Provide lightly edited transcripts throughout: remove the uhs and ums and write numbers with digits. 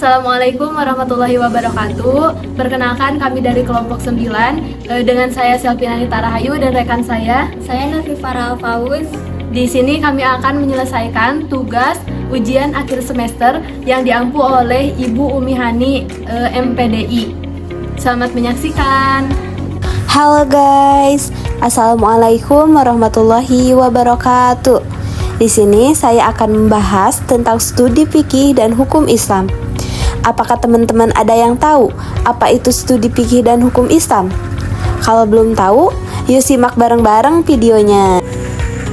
Assalamualaikum warahmatullahi wabarakatuh. Perkenalkan kami dari kelompok 9 dengan saya Selviana Nita Rahayu dan rekan saya Nafifah Al-Fauz. Di sini kami akan menyelesaikan tugas ujian akhir semester yang diampu oleh Ibu Umi Hani MPDI. Selamat menyaksikan. Halo guys, Assalamualaikum warahmatullahi wabarakatuh. Di sini saya akan membahas tentang studi fikih dan hukum Islam. Apakah teman-teman ada yang tahu apa itu studi fikih dan hukum Islam? Kalau belum tahu, yuk simak bareng-bareng videonya.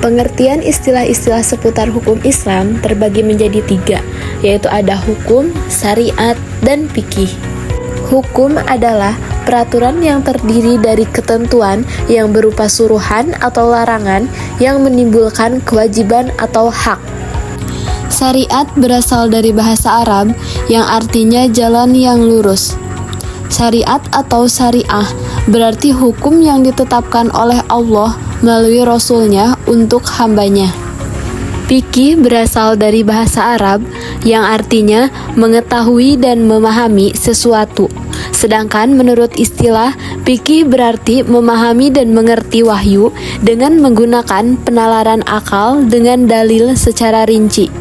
Pengertian istilah-istilah seputar hukum Islam terbagi menjadi 3, yaitu ada hukum, syariat, dan fikih. Hukum adalah peraturan yang terdiri dari ketentuan yang berupa suruhan atau larangan yang menimbulkan kewajiban atau hak. Syariat berasal dari bahasa Arab yang artinya jalan yang lurus. Syariat atau syariah berarti hukum yang ditetapkan oleh Allah melalui Rasul-Nya untuk hambanya. Fikih berasal dari bahasa Arab yang artinya mengetahui dan memahami sesuatu. Sedangkan menurut istilah, fikih berarti memahami dan mengerti wahyu dengan menggunakan penalaran akal dengan dalil secara rinci.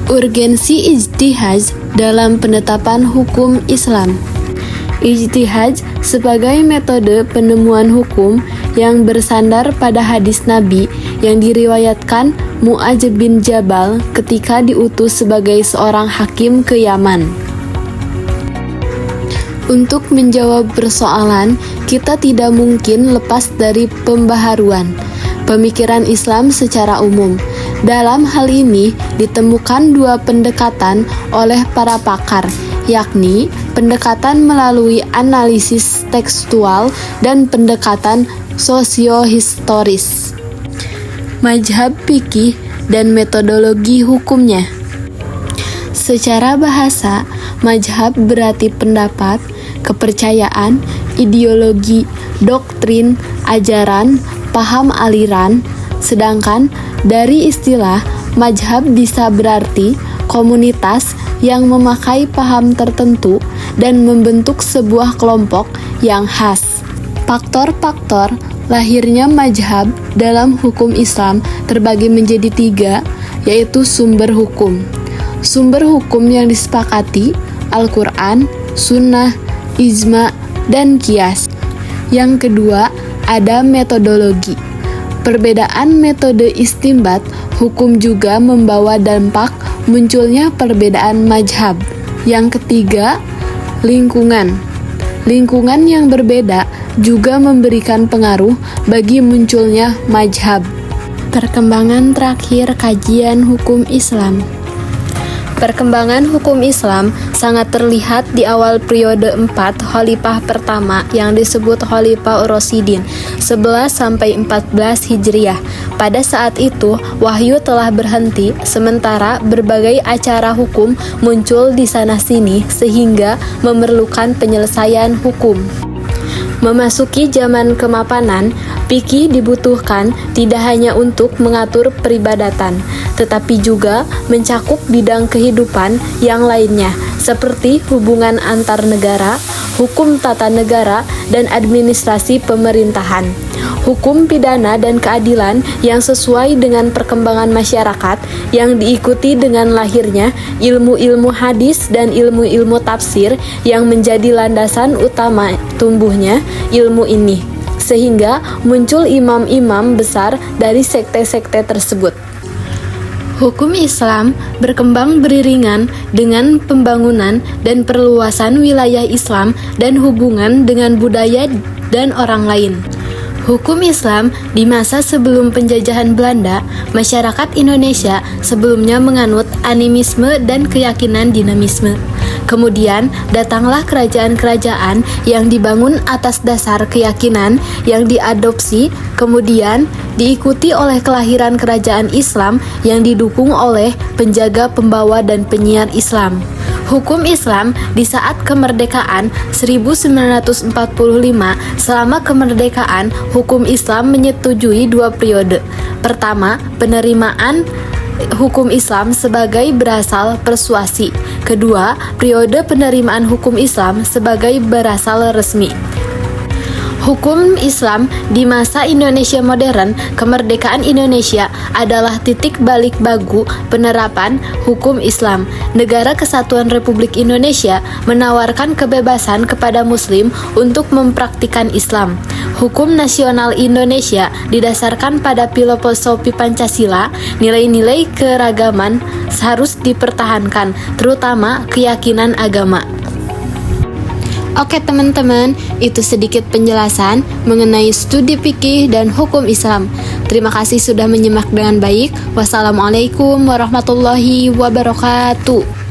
Urgensi ijtihad dalam penetapan hukum Islam. Ijtihad sebagai metode penemuan hukum yang bersandar pada hadis Nabi yang diriwayatkan Mu'adz bin Jabal ketika diutus sebagai seorang hakim ke Yaman. Untuk menjawab persoalan, kita tidak mungkin lepas dari pembaharuan pemikiran Islam secara umum. Dalam hal ini, ditemukan 2 pendekatan oleh para pakar, yakni pendekatan melalui analisis tekstual dan pendekatan sosiohistoris. Mazhab fikih dan metodologi hukumnya. Secara bahasa, mazhab berarti pendapat, kepercayaan, ideologi, doktrin, ajaran, paham aliran. Sedangkan dari istilah, mazhab bisa berarti komunitas yang memakai paham tertentu dan membentuk sebuah kelompok yang khas. Faktor-faktor lahirnya mazhab dalam hukum Islam terbagi menjadi 3, yaitu sumber hukum. Sumber hukum yang disepakati Al-Quran, Sunnah, Ijma, dan Qiyas. Yang kedua, ada metodologi. Perbedaan metode istinbat hukum juga membawa dampak munculnya perbedaan mazhab. Yang ketiga, lingkungan. Lingkungan yang berbeda juga memberikan pengaruh bagi munculnya mazhab. Perkembangan terakhir kajian hukum Islam. Perkembangan hukum Islam sangat terlihat di awal periode 4 Khalifah pertama yang disebut Khalifah Ur-Rasyidin 11-14 Hijriah. Pada saat itu, wahyu telah berhenti, sementara berbagai acara hukum muncul di sana-sini sehingga memerlukan penyelesaian hukum. Memasuki zaman kemapanan, fikih dibutuhkan tidak hanya untuk mengatur peribadatan, tetapi juga mencakup bidang kehidupan yang lainnya, seperti hubungan antar negara, hukum tata negara, dan administrasi pemerintahan. Hukum pidana dan keadilan yang sesuai dengan perkembangan masyarakat yang diikuti dengan lahirnya ilmu-ilmu hadis dan ilmu-ilmu tafsir yang menjadi landasan utama tumbuhnya ilmu ini, sehingga muncul imam-imam besar dari sekte-sekte tersebut. Hukum Islam berkembang beriringan dengan pembangunan dan perluasan wilayah Islam dan hubungan dengan budaya dan orang lain. Hukum Islam di masa sebelum penjajahan Belanda, masyarakat Indonesia sebelumnya menganut animisme dan keyakinan dinamisme. Kemudian datanglah kerajaan-kerajaan yang dibangun atas dasar keyakinan yang diadopsi, kemudian diikuti oleh kelahiran kerajaan Islam yang didukung oleh penjaga, pembawa, dan penyiar Islam. Hukum Islam di saat kemerdekaan 1945, selama kemerdekaan, hukum Islam menyetujui 2 periode. Pertama, penerimaan hukum Islam sebagai berasal persuasi. Kedua, periode penerimaan hukum Islam sebagai berasal resmi. Hukum Islam di masa Indonesia modern, kemerdekaan Indonesia adalah titik balik bagu penerapan hukum Islam. Negara Kesatuan Republik Indonesia menawarkan kebebasan kepada Muslim untuk mempraktikkan Islam. Hukum nasional Indonesia didasarkan pada filosofi Pancasila, nilai-nilai keragaman harus dipertahankan, terutama keyakinan agama. Oke teman-teman, itu sedikit penjelasan mengenai studi fikih dan hukum Islam. Terima kasih sudah menyimak dengan baik. Wassalamualaikum warahmatullahi wabarakatuh.